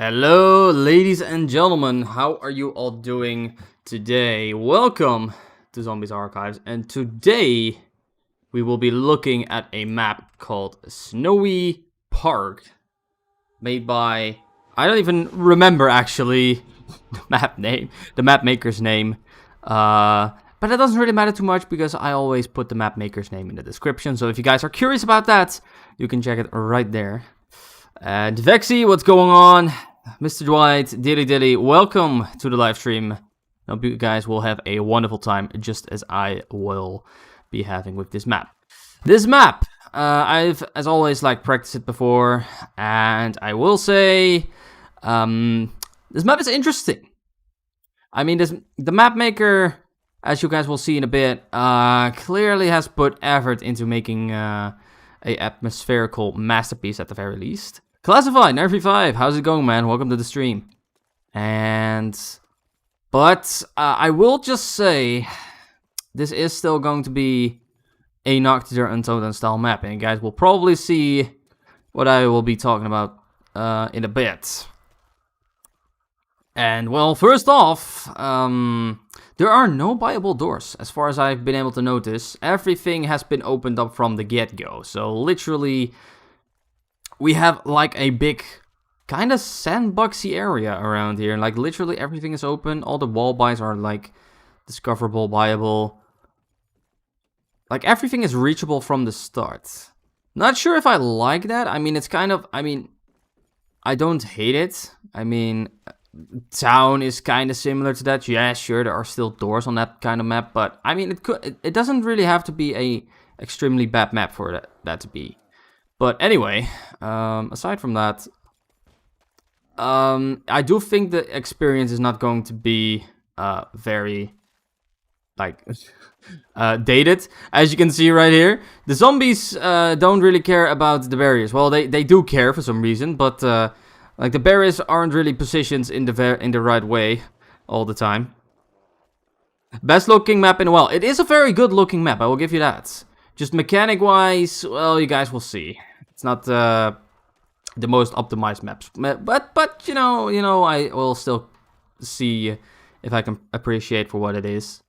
Hello, ladies and gentlemen. How are you all doing today? Welcome to Zombies Archives. And today we will be looking at a map called Snowypark, made by I don't even remember actually the map maker's name. But it doesn't really matter too much because I always put the map maker's name in the description. So if you guys are curious about that, you can check it right there. And Vexy, what's going on? Mr. Dwight, Dilly, welcome to the live stream. Hope you guys will have a wonderful time, just as I will be having with this map. This map, I've, as always, practiced it before, and I will say, this map is interesting. I mean, the map maker, as you guys will see in a bit, clearly has put effort into making a atmospherical masterpiece at the very least. Classified, Nervy5, how's it going, man? Welcome to the stream. But I will just say, this is still going to be a Nocturne Untold style map, and you guys will probably see what I will be talking about in a bit. And well, first off, there are no buyable doors, as far as I've been able to notice. Everything has been opened up from the get-go, so literally we have a big kind of sandboxy area around here. Literally everything is open. All the wall buys are discoverable, buyable. Everything is reachable from the start. Not sure if I like that. I mean, it's kind of, I don't hate it. I mean, town is kind of similar to that. Yeah, sure, there are still doors on that kind of map, but I mean, it doesn't really have to be a extremely bad map for that to be. But anyway, aside from that, I do think the experience is not going to be very dated. As you can see right here, the zombies don't really care about the barriers. Well, they do care for some reason, but the barriers aren't really positioned in the right way all the time. Best looking map in a while. It is a very good looking map, I will give you that. Just mechanic wise, well, you guys will see. It's not the most optimized maps, but you know, I will still see if I can appreciate for what it is.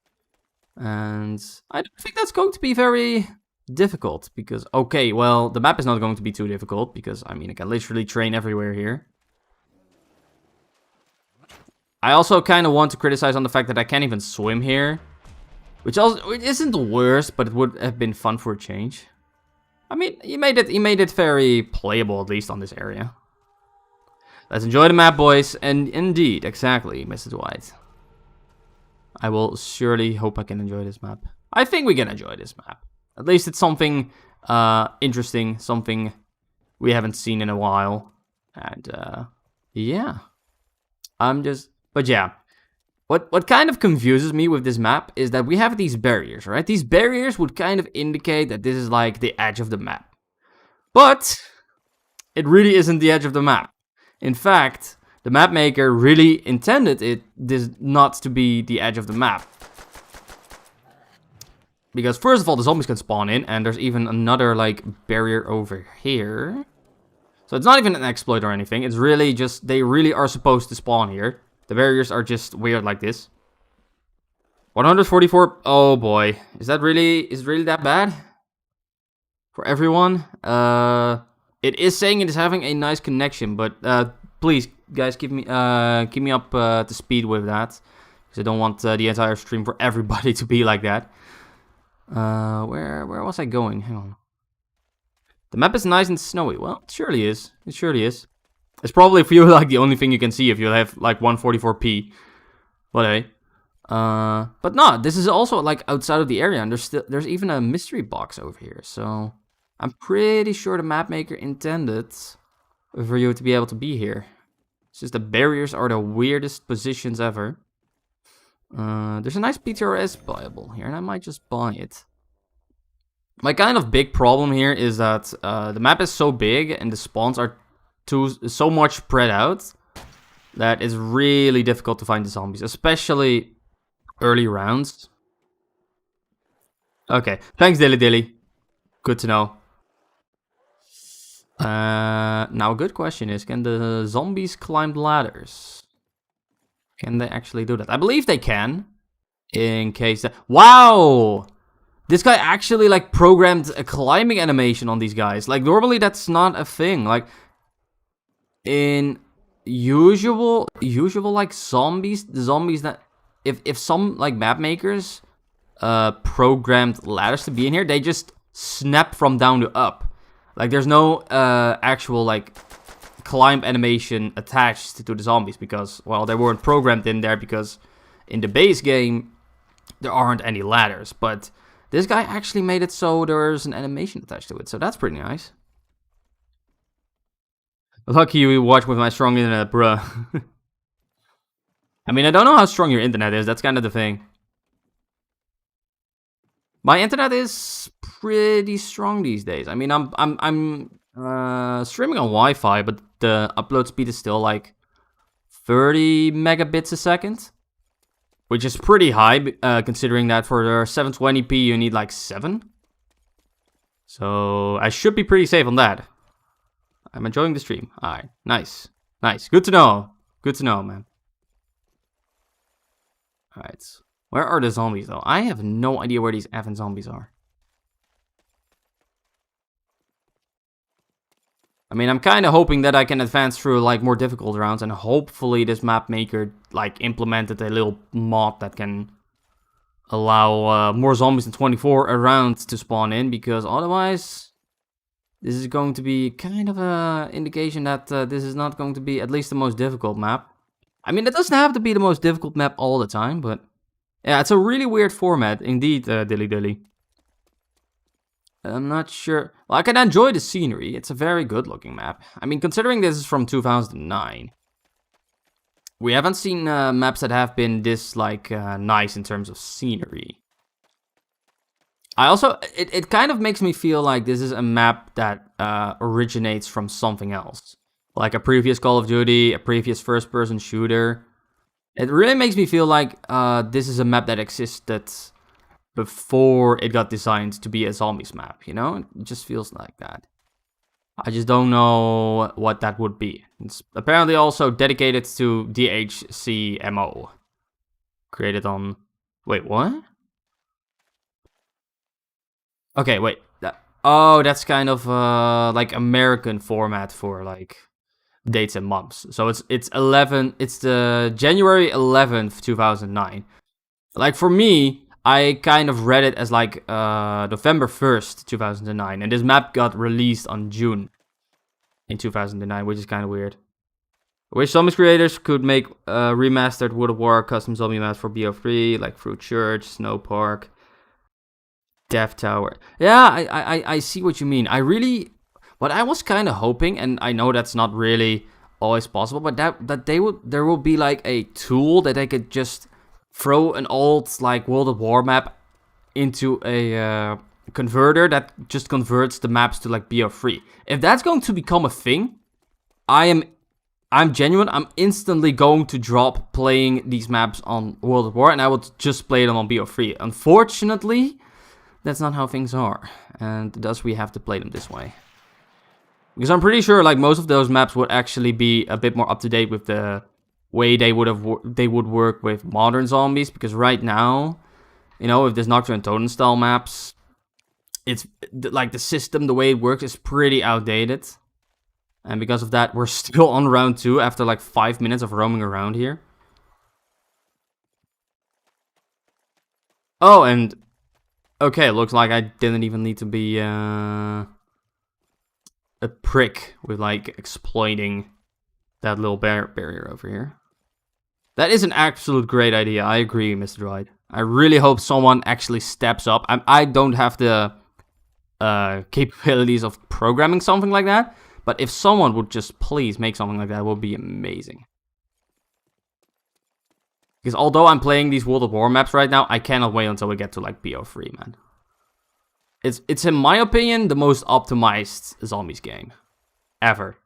And I don't think that's going to be very difficult because, okay, well, the map is not going to be too difficult because, I mean, I can literally train everywhere here. I also kind of want to criticize on the fact that I can't even swim here, which isn't the worst, but it would have been fun for a change. I mean, he made it very playable, at least on this area. Let's enjoy the map, boys. And indeed, exactly, Mr. Dwight. I will surely hope I can enjoy this map. I think we can enjoy this map. At least it's something interesting, something we haven't seen in a while. And yeah. But yeah. What kind of confuses me with this map is that we have these barriers, right? These barriers would kind of indicate that this is the edge of the map. But it really isn't the edge of the map. In fact, the map maker really intended this not to be the edge of the map. Because first of all, the zombies can spawn in, and there's even another barrier over here. So it's not even an exploit or anything. It's really just, they really are supposed to spawn here. The barriers are just weird like this. 144. Oh boy. Is it really that bad? For everyone? It is saying it is having a nice connection, but please, guys, keep me up to speed with that. Because I don't want the entire stream for everybody to be like that. Where was I going? Hang on. The map is nice and snowy. Well, it surely is. It surely is. It's probably for you the only thing you can see if you have 144p. But hey. But no, this is also outside of the area, and there's even a mystery box over here. So I'm pretty sure the map maker intended for you to be able to be here. It's just the barriers are the weirdest positions ever. There's a nice PTRS buyable here, and I might just buy it. My kind of big problem here is that the map is so big and the spawns are so much spread out that it's really difficult to find the zombies, especially early rounds. Okay, thanks Dilly. Good to know. Now a good question is, can the zombies climb ladders? Can they actually do that? I believe they can. In case that... Wow! This guy actually, like, programmed a climbing animation on these guys. Like, normally that's not a thing. Like, in usual, like, zombies, the zombies that... If some, like, map makers programmed ladders to be in here, they just snap from down to up. Like, there's no actual, like, climb animation attached to the zombies because, well, they weren't programmed in there because in the base game, there aren't any ladders. But this guy actually made it so there's an animation attached to it, so that's pretty nice. Lucky you watch with my strong internet, bruh. I mean, I don't know how strong your internet is, that's kind of the thing. My internet is pretty strong these days. I mean, I'm streaming on Wi-Fi, but the upload speed is still like 30 megabits a second, which is pretty high, considering that for the 720p you need like 7. So I should be pretty safe on that. I'm enjoying the stream. Alright, nice. Nice. Good to know. Good to know, man. Alright. Where are the zombies, though? I have no idea where these effing zombies are. I mean, I'm kind of hoping that I can advance through, like, more difficult rounds. And hopefully this map maker, like, implemented a little mod that can allow more zombies than 24 around to spawn in. Because otherwise, this is going to be kind of an indication that this is not going to be at least the most difficult map. I mean, it doesn't have to be the most difficult map all the time, but... Yeah, it's a really weird format, indeed, Dilly Dilly. I'm not sure... Well, I can enjoy the scenery. It's a very good-looking map. I mean, considering this is from 2009, we haven't seen maps that have been this, like, nice in terms of scenery. I also... It kind of makes me feel like this is a map that originates from something else. Like a previous Call of Duty, a previous first-person shooter... It really makes me feel like this is a map that existed before it got designed to be a zombies map, you know? It just feels like that. I just don't know what that would be. It's apparently also dedicated to DHC MO. Created on... Wait, what? Okay, wait. Oh, that's kind of like American format for like... dates and months. So it's the January 11th, 2009. Like for me, I kind of read it as like November 1st, 2009. And this map got released on June in 2009, which is kind of weird. I wish zombies creators could make remastered World of War custom zombie maps for BO3, like Fruit Church, Snowypark, Death Tower. Yeah, I see what you mean. What I was kind of hoping, and I know that's not really always possible, but there will be like a tool that they could just throw an old like World of War map into a converter that just converts the maps to like BO3. If that's going to become a thing, I'm genuine. I'm instantly going to drop playing these maps on World of War, and I will just play them on BO3. Unfortunately, that's not how things are, and thus we have to play them this way. Because I'm pretty sure like most of those maps would actually be a bit more up to date with the way they would work with modern zombies. Because right now, you know, with this Nocturne Totem style maps, it's like the system, the way it works is pretty outdated. And because of that, we're still on round 2 after like 5 minutes of roaming around here. Oh, and okay, looks like I didn't even need to be a prick with like exploiting that little barrier over here. That is an absolute great idea. I agree, Mr. Droid. I really hope someone actually steps up. I don't have the capabilities of programming something like that, but if someone would just please make something like that, it would be amazing. Because although I'm playing these World of War maps right now, I cannot wait until we get to like BO3, man. It's in my opinion the most optimized zombies game ever,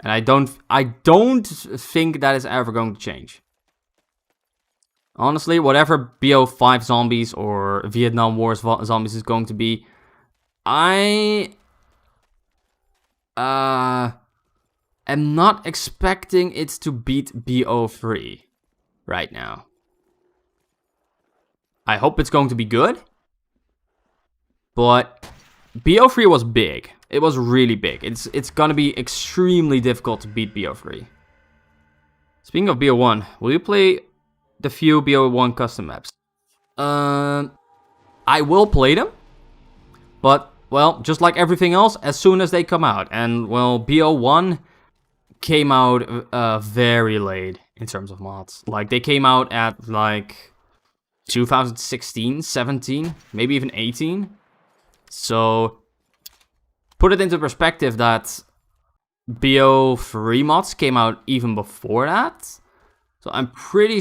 and I don't think that is ever going to change. Honestly, whatever BO5 zombies or Vietnam War zombies is going to be, I am not expecting it to beat BO3 right now. I hope it's going to be good. But BO3 was big. It was really big. It's gonna be extremely difficult to beat BO3. Speaking of BO1, will you play the few BO1 custom maps? I will play them. But, well, just like everything else, as soon as they come out. And, well, BO1 came out very late in terms of mods. Like, they came out at, like, 2016, 17, maybe even 18. So, put it into perspective that BO3 mods came out even before that. So, I'm pretty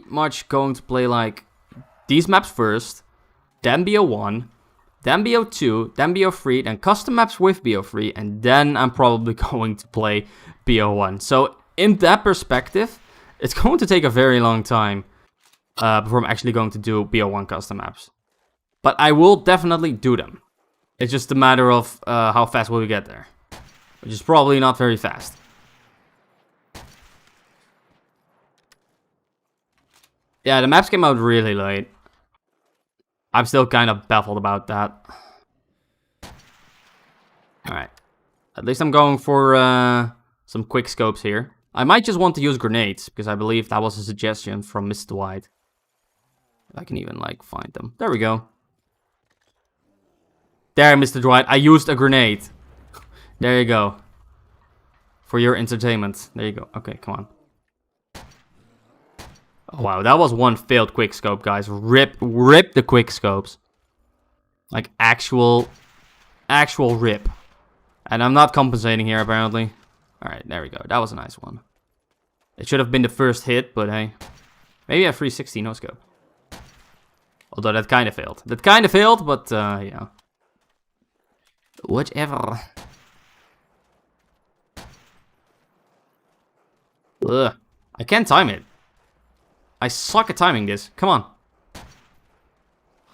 much going to play, like, these maps first, then BO1, then BO2, then BO3, then custom maps with BO3, and then I'm probably going to play BO1. So, in that perspective, it's going to take a very long time before I'm actually going to do BO1 custom maps. But I will definitely do them. It's just a matter of how fast will we get there. Which is probably not very fast. Yeah, the maps came out really late. I'm still kind of baffled about that. Alright. At least I'm going for some quick scopes here. I might just want to use grenades, because I believe that was a suggestion from Mr. White. I can even, like, find them. There we go. There, Mr. Dwight, I used a grenade. There you go. For your entertainment. There you go. Okay, come on. Oh, wow, that was one failed quickscope, guys. Rip the quickscopes. Like, actual rip. And I'm not compensating here, apparently. Alright, there we go. That was a nice one. It should have been the first hit, but hey. Maybe a 360 no-scope. Although that kind of failed. That kind of failed, but, yeah. Whatever. Ugh. I can't time it. I suck at timing this. Come on.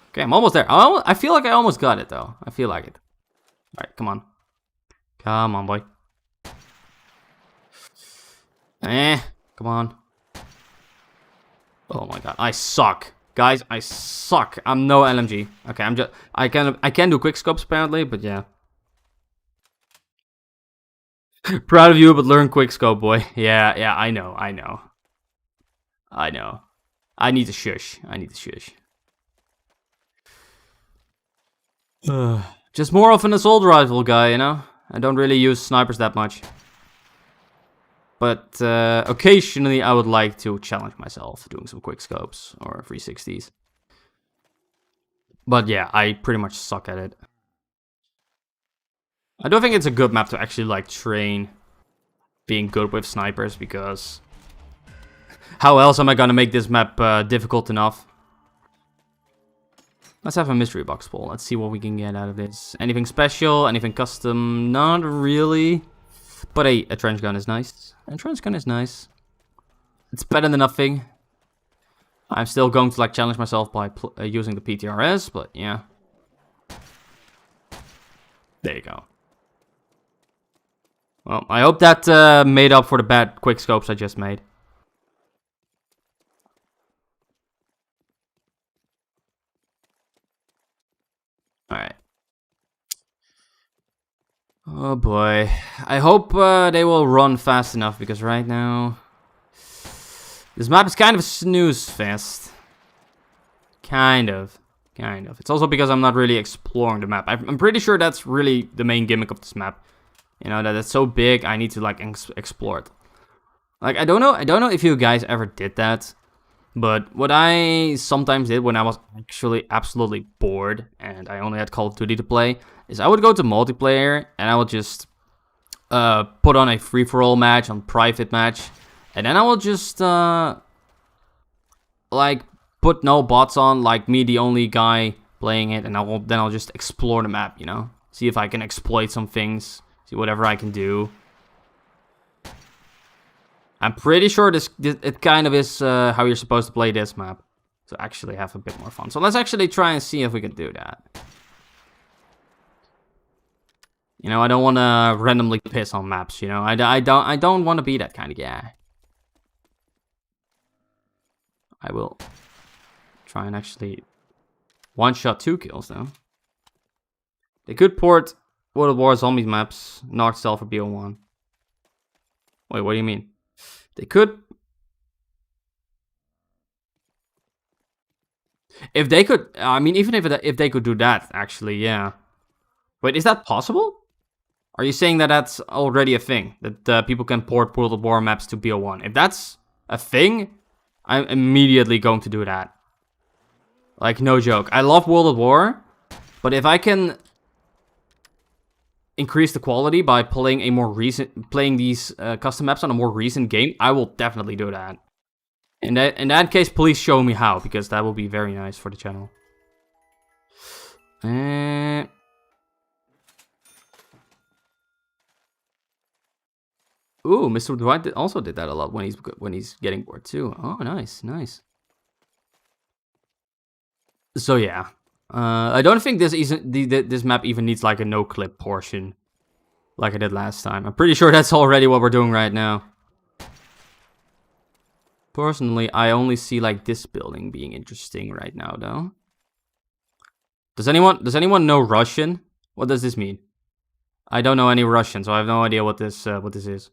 Okay, I'm almost there. I feel like I almost got it, though. I feel like it. Alright, come on. Come on, boy. Come on. Oh my god, I suck. Guys, I suck. I'm no LMG. Okay, I can do quick scopes apparently, but yeah. Proud of you, but learn quick scope, boy. Yeah, I know. I need to shush. Just more of an assault rifle guy, you know? I don't really use snipers that much. But occasionally I would like to challenge myself doing some quick scopes or 360s. But yeah, I pretty much suck at it. I don't think it's a good map to actually like train being good with snipers, because how else am I gonna make this map difficult enough? Let's have a mystery box pull. Let's see what we can get out of this. Anything special? Anything custom? Not really. But hey, a trench gun is nice. A trench gun is nice. It's better than nothing. I'm still going to like challenge myself by using the PTRS, but yeah. There you go. Well, I hope that made up for the bad quick scopes I just made. Alright. Oh boy. I hope they will run fast enough, because right now this map is kind of a snooze fest. Kind of. It's also because I'm not really exploring the map. I'm pretty sure that's really the main gimmick of this map. You know, that it's so big, I need to like explore it. Like, I don't know if you guys ever did that. But what I sometimes did when I was actually absolutely bored and I only had Call of Duty to play is I would go to multiplayer and I would just put on a free-for-all match, on private match, and then I will just like put no bots on, like me the only guy playing it, and then I'll just explore the map, you know, see if I can exploit some things, see whatever I can do. I'm pretty sure it kind of is how you're supposed to play this map. To actually have a bit more fun. So let's actually try and see if we can do that. You know, I don't want to randomly piss on maps, you know? I don't want to be that kind of guy. I will try and actually one-shot 2 kills, though. They could port World of War Zombies maps, North Cell for BO1. Wait, what do you mean? They could... If they could... I mean, even if they could do that, actually, yeah. Wait, is that possible? Are you saying that that's already a thing? That people can port World of War maps to BO1? If that's a thing, I'm immediately going to do that. Like, no joke. I love World of War, but if I can increase the quality by playing these custom maps on a more recent game, I will definitely do that. In that case, please show me how, because that will be very nice for the channel. Ooh, Mr. Dwight also did that a lot when he's getting bored too. Oh, nice, nice. So yeah, I don't think this map even needs like a no clip portion, like I did last time. I'm pretty sure that's already what we're doing right now. Personally, I only see like this building being interesting right now, though. Does anyone know Russian? What does this mean? I don't know any Russian, so I have no idea what this is.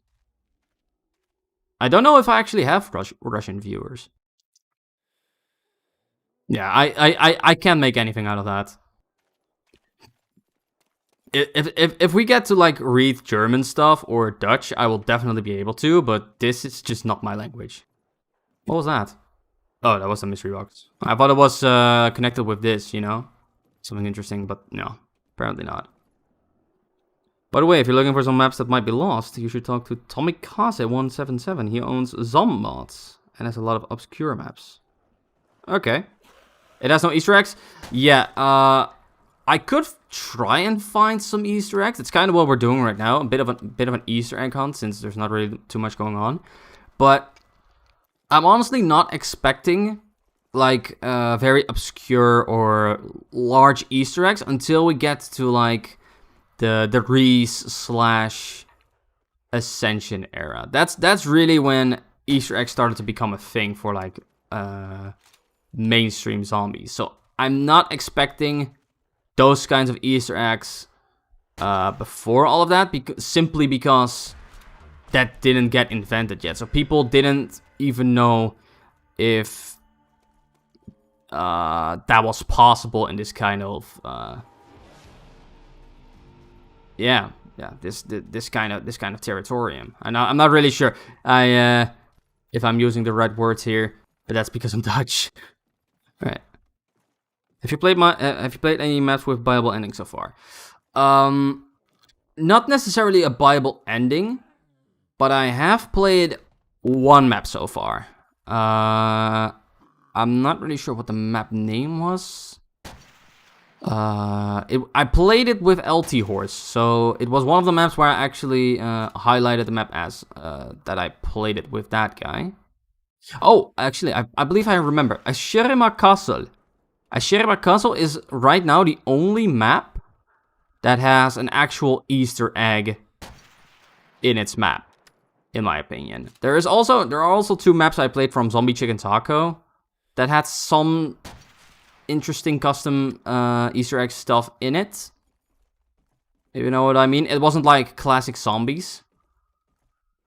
I don't know if I actually have Russian viewers. Yeah, I can't make anything out of that. If we get to like read German stuff or Dutch, I will definitely be able to, but this is just not my language. What was that? Oh, that was a mystery box. I thought it was connected with this, you know? Something interesting, but no, apparently not. By the way, if you're looking for some maps that might be lost, you should talk to Tomikaze177. He owns Zommods and has a lot of obscure maps. Okay. It has no Easter eggs? Yeah, I could try and find some Easter eggs. It's kind of what we're doing right now. A bit of an Easter egg hunt, since there's not really too much going on. But I'm honestly not expecting like very obscure or large Easter eggs until we get to like the Reese / Ascension era. That's really when Easter eggs started to become a thing for like mainstream zombies. So I'm not expecting those kinds of Easter eggs before all of that, simply because that didn't get invented yet. So people didn't even know if that was possible in this kind of this kind of territorium. And I'm not really sure if I'm using the right words here, but that's because I'm Dutch. All right. Have you played any maps with Bible ending so far? Not necessarily a Bible ending, but I have played one map so far. I'm not really sure what the map name was. I played it with LT Horse, so it was one of the maps where I actually highlighted the map as that I played it with that guy. Oh, actually, I believe I remember. Ashirima Castle. Ashirima Castle is right now the only map that has an actual Easter egg in its map, in my opinion. There are also 2 maps I played from Zombie Chicken Taco that had some interesting custom Easter egg stuff in it. If you know what I mean. It wasn't like classic zombies.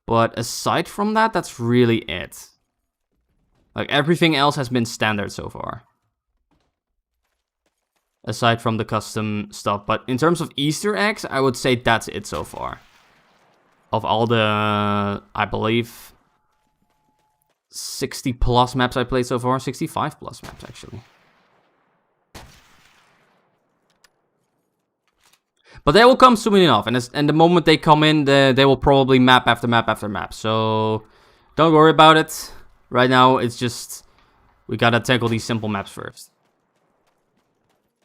But aside from that, that's really it. Like, everything else has been standard so far. Aside from the custom stuff. But in terms of Easter eggs, I would say that's it so far. Of all the, I believe, 60 plus maps I played so far. 65 plus maps, actually. But they will come soon enough. And the moment they come in, they will probably map after map after map. So don't worry about it. Right now, it's just, we gotta tackle these simple maps first.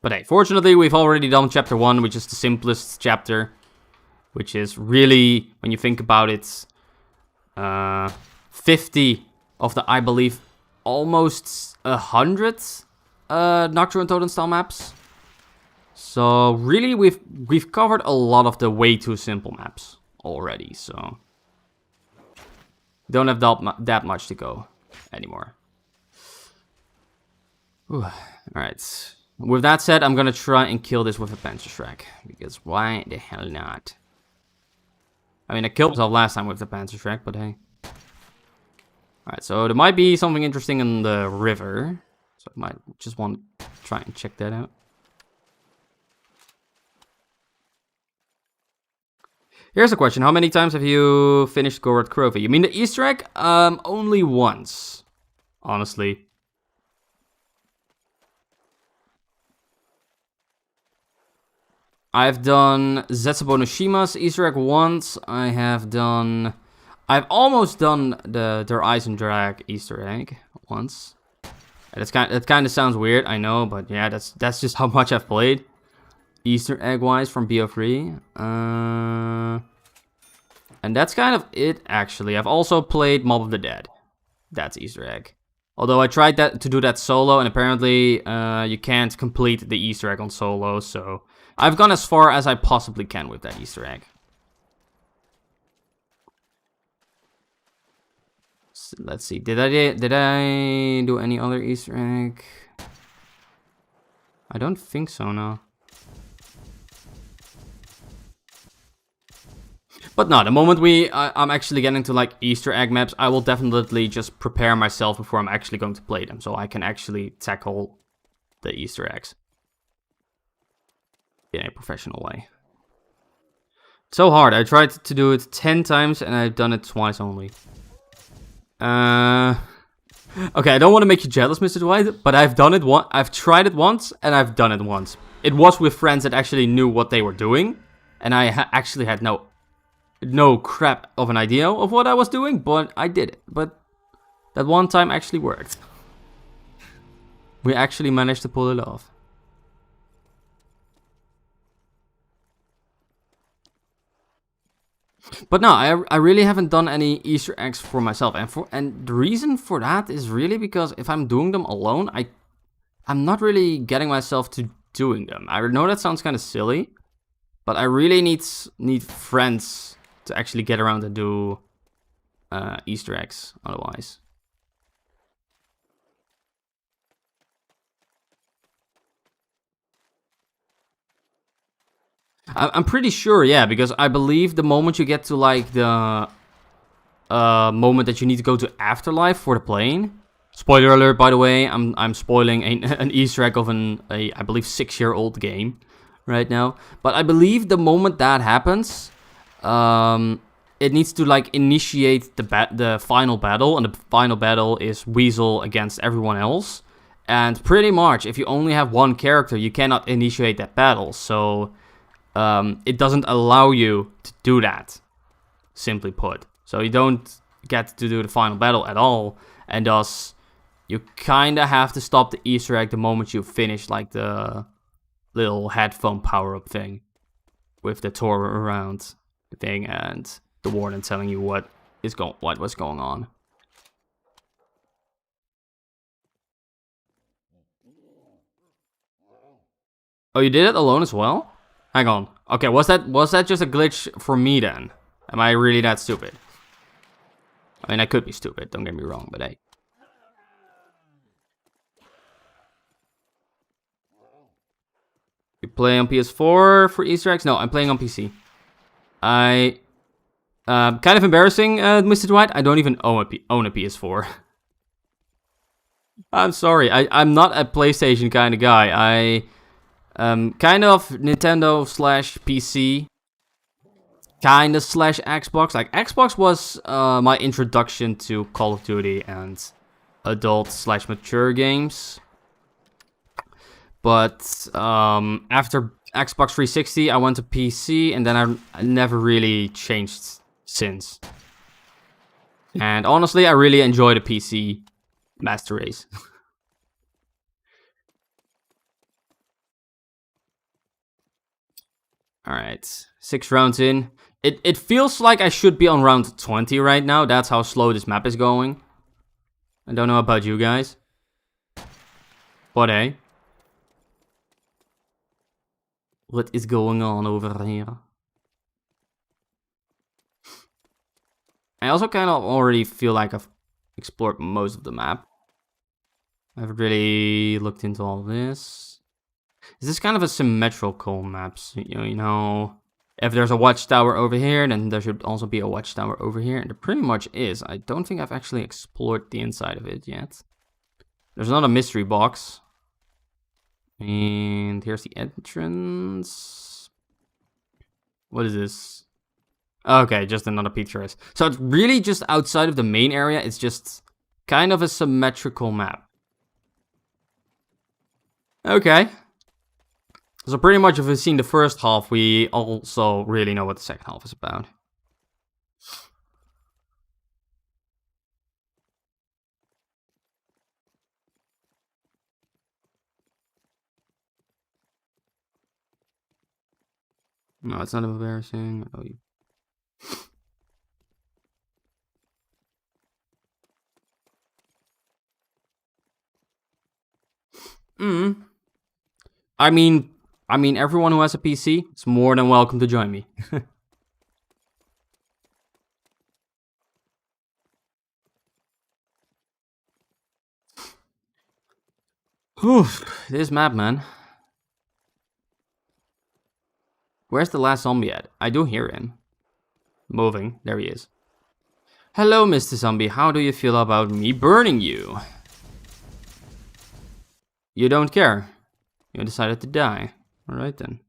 But hey, fortunately, we've already done chapter 1, which is the simplest chapter. Which is really, when you think about it, 50 of the, I believe, almost 100 Nocturne Totem style maps. So really, we've covered a lot of the way too simple maps already. So don't have that much to go anymore. All right. With that said, I'm gonna try and kill this with a Panzerschreck, because why the hell not? I mean, I killed myself last time with the Panzerschreck, but hey. Alright, so there might be something interesting in the river. So I might just want to try and check that out. Here's a question. How many times have you finished Gorod Krovi? You mean the Easter egg? Only once. Honestly. I've done Zetsubou no Shima's Easter egg once. I've almost done Der Eisendrag Easter egg once. That kind of sounds weird, I know, but yeah, that's just how much I've played. Easter egg wise from BO3. And that's kind of it, actually. I've also played Mob of the Dead. That's Easter egg. Although I tried to do that solo, and apparently you can't complete the Easter egg on solo, so I've gone as far as I possibly can with that Easter egg. So let's see. Did I do any other Easter egg? I don't think so, no. But no, the moment I'm actually getting to like Easter egg maps, I will definitely just prepare myself before I'm actually going to play them, so I can actually tackle the Easter eggs in a professional way. It's so hard. I tried to do it 10 times and I've done it twice only. Okay, I don't want to make you jealous, Mr. Dwight, but I've done it once. I've tried it once and I've done it once. It was with friends that actually knew what they were doing, and I actually had no crap of an idea of what I was doing, but I did it. But that one time actually worked. We actually managed to pull it off. But no, I really haven't done any Easter eggs for myself, and the reason for that is really because if I'm doing them alone, I'm not really getting myself to doing them. I know that sounds kind of silly, but I really need friends to actually get around and do Easter eggs otherwise. I'm pretty sure, yeah, because I believe the moment you get to like the moment that you need to go to Afterlife for the plane. Spoiler alert, by the way, I'm spoiling an Easter egg of I believe 6-year-old game right now. But I believe the moment that happens, it needs to like initiate the final battle, and the final battle is Weasel against everyone else. And pretty much, if you only have one character, you cannot initiate that battle. So it doesn't allow you to do that, simply put. So you don't get to do the final battle at all, and thus you kind of have to stop the Easter egg the moment you finish like the little headphone power-up thing with the tour around thing and the warden telling you what's going on. Oh, you did it alone as well? Hang on. Okay, was that just a glitch for me then? Am I really that stupid? I mean, I could be stupid, don't get me wrong, but hey. You play on PS4 for Easter eggs? No, I'm playing on PC. Kind of embarrassing, Mr. Dwight. I don't even own a PS4. I'm sorry. I'm not a PlayStation kind of guy. Kind of Nintendo / PC. Kind of / Xbox. Like, Xbox was my introduction to Call of Duty and adult / mature games. But after Xbox 360, I went to PC, and then I never really changed since. And honestly, I really enjoy the PC Master Race. Alright, 6 rounds in. It feels like I should be on round 20 right now. That's how slow this map is going. I don't know about you guys. But hey. What is going on over here? I also kind of already feel like I've explored most of the map. I haven't really looked into all this. Is this kind of a symmetrical map? So, you know, if there's a watchtower over here, then there should also be a watchtower over here. And there pretty much is. I don't think I've actually explored the inside of it yet. There's not a mystery box. And here's the entrance. What is this? Okay, just another pizza. So it's really just outside of the main area. It's just kind of a symmetrical map. Okay. So pretty much if we've seen the first half, we also really know what the second half is about. No, it's not embarrassing. Oh, you... I mean, everyone who has a PC is more than welcome to join me. Whew, this map, man. Where's the last zombie at? I do hear him. Moving. There he is. Hello, Mr. Zombie. How do you feel about me burning you? You don't care. You decided to die. Alright then.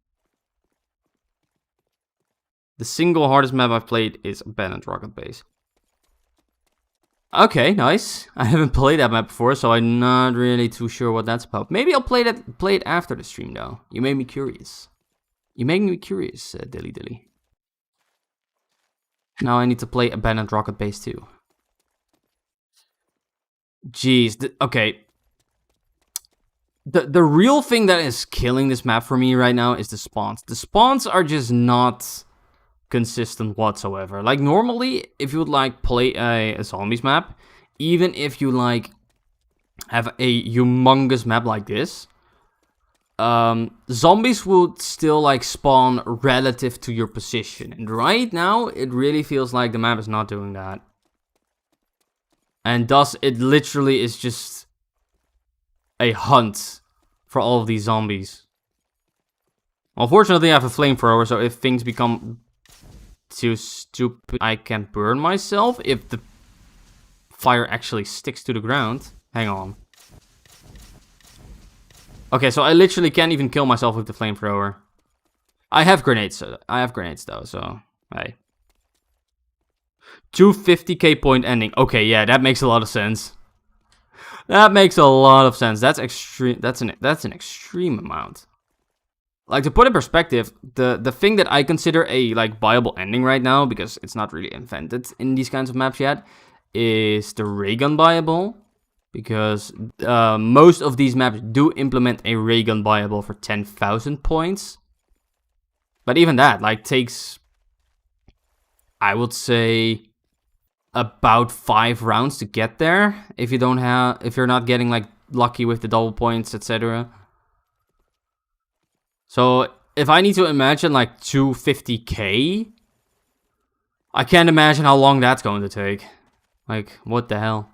The single hardest map I've played is Abandoned Rocket Base. Okay, nice. I haven't played that map before, so I'm not really too sure what that's about. Maybe I'll play it after the stream, though. You made me curious. You made me curious, Dilly Dilly. Now I need to play Abandoned Rocket Base too. Jeez, okay. The real thing that is killing this map for me right now is the spawns. The spawns are just not consistent whatsoever. Like normally, if you would like play a zombies map, even if you like have a humongous map like this, zombies would still like spawn relative to your position. And right now, it really feels like the map is not doing that. And thus, it literally is just a hunt for all of these zombies. Unfortunately, I have a flamethrower, so if things become too stupid, I can burn myself if the fire actually sticks to the ground. Hang on. Okay, so I literally can't even kill myself with the flamethrower. I have grenades though, so hey. 250k point ending. Okay, yeah, that makes a lot of sense. That makes a lot of sense. That's extreme. That's an extreme amount. Like, to put in perspective, the thing that I consider a like viable ending right now, because it's not really invented in these kinds of maps yet, is the ray gun viable. Because most of these maps do implement a ray gun viable for 10,000 points. But even that, like, takes, I would say, about 5 rounds to get there. If you're not getting like lucky with the double points, etc. So if I need to imagine like 250k, I can't imagine how long that's going to take. Like, what the hell?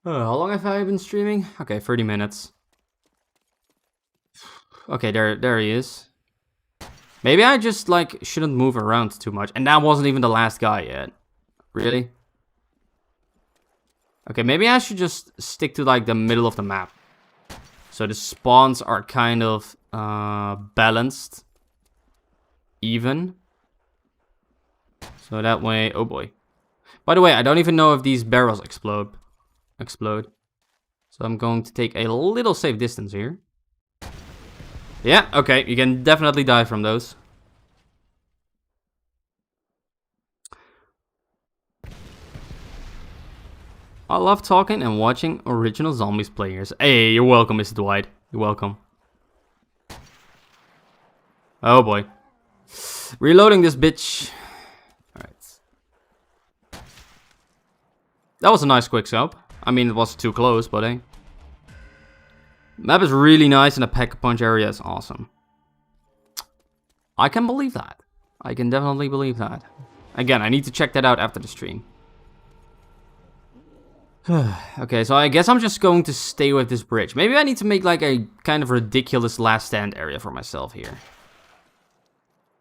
How long have I been streaming? Okay, 30 minutes. Okay, there he is. Maybe I just, like, shouldn't move around too much. And that wasn't even the last guy yet. Really? Okay, maybe I should just stick to, like, the middle of the map. So the spawns are kind of balanced. Even. So that way... Oh, boy. By the way, I don't even know if these barrels explode. So I'm going to take a little safe distance here. Yeah, okay, you can definitely die from those. I love talking and watching original zombies players. Hey, you're welcome, Mr. Dwight. You're welcome. Oh boy. Reloading this bitch. Alright. That was a nice quick scope. I mean, it was too close, but hey. Map is really nice and the pack-a-punch area is awesome. I can believe that. I can definitely believe that. Again, I need to check that out after the stream. Okay, so I guess I'm just going to stay with this bridge. Maybe I need to make like a kind of ridiculous last stand area for myself here.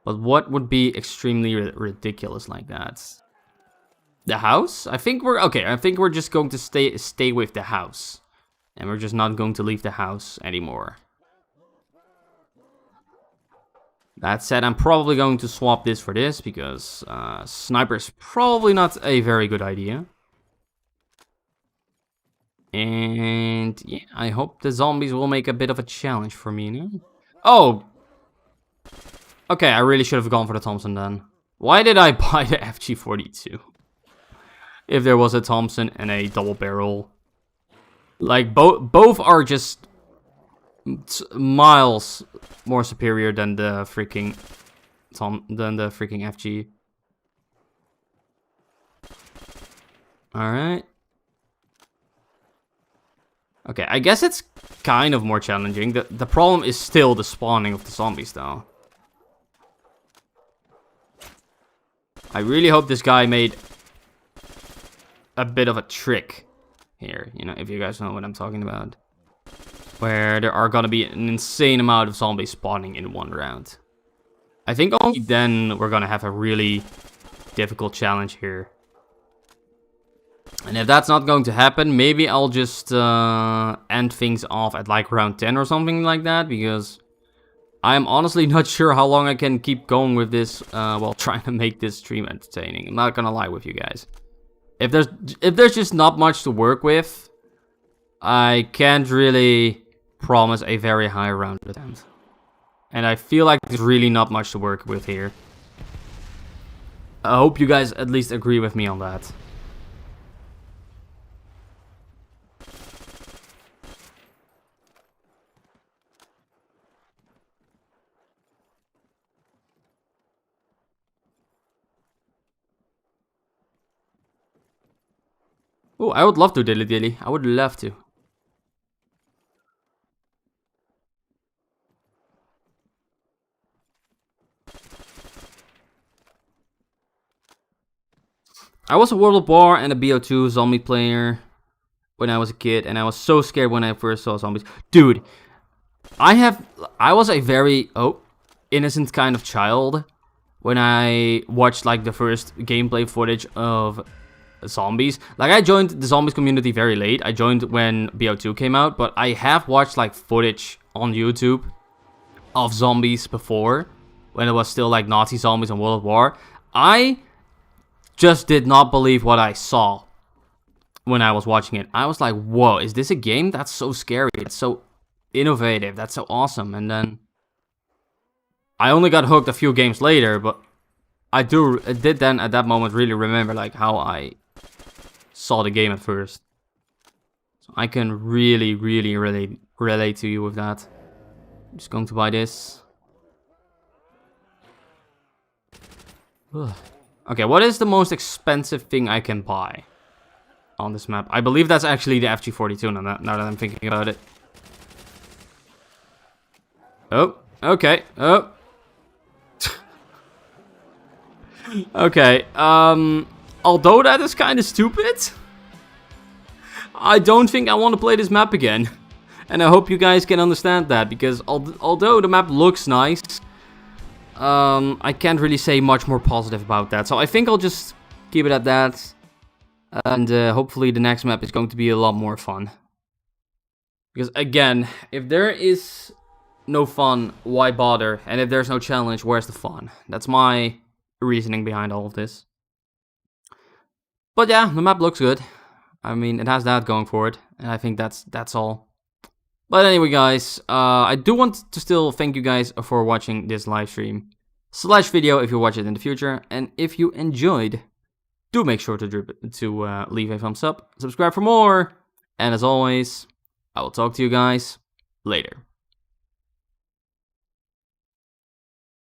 But what would be extremely ridiculous like that? The house? I think we're okay. I think we're just going to stay with the house. And we're just not going to leave the house anymore. That said, I'm probably going to swap this for this because sniper is probably not a very good idea. And yeah, I hope the zombies will make a bit of a challenge for me now. Oh! Okay, I really should have gone for the Thompson then. Why did I buy the FG42? If there was a Thompson and a double barrel. Like, both are just miles more superior than the freaking FG. Alright. Okay, I guess it's kind of more challenging. The problem is still the spawning of the zombies though. I really hope this guy made a bit of a trick here, you know, if you guys know what I'm talking about. Where there are gonna be an insane amount of zombies spawning in one round. I think only then we're gonna have a really difficult challenge here. And if that's not going to happen, maybe I'll just end things off at like round 10 or something like that. Because I'm honestly not sure how long I can keep going with this while trying to make this stream entertaining. I'm not gonna lie with you guys. If there's just not much to work with, I can't really promise a very high round attempt. And I feel like there's really not much to work with here. I hope you guys at least agree with me on that. Oh, I would love to dilly dilly. I would love to. I was a World of War and a BO2 zombie player when I was a kid, and I was so scared when I first saw zombies. Dude, I was a very innocent kind of child when I watched like the first gameplay footage of zombies. Like, I joined the zombies community very late. I joined when BO2 came out, but I have watched like footage on YouTube of zombies before, when it was still like Nazi zombies and World of War. I just did not believe what I saw when I was watching it. I was like, whoa, is this a game? That's so scary. It's so innovative. That's so awesome. And then I only got hooked a few games later, but I did then at that moment really remember like how I saw the game at first. So I can really relate to you with that. I'm just going to buy this. Ugh. Okay, what is the most expensive thing I can buy on this map? I believe that's actually the FG42 now that I'm thinking about it. Oh, okay. Oh. Okay, although that is kind of stupid, I don't think I want to play this map again. And I hope you guys can understand that, because although the map looks nice, I can't really say much more positive about that. So I think I'll just keep it at that. And hopefully the next map is going to be a lot more fun. Because again, if there is no fun, why bother? And if there's no challenge, where's the fun? That's my reasoning behind all of this. But yeah, the map looks good. I mean, it has that going for it. And I think that's all. But anyway, guys, I do want to still thank you guys for watching this live stream / video if you watch it in the future. And if you enjoyed, do make sure to leave a thumbs up, subscribe for more. And as always, I will talk to you guys later.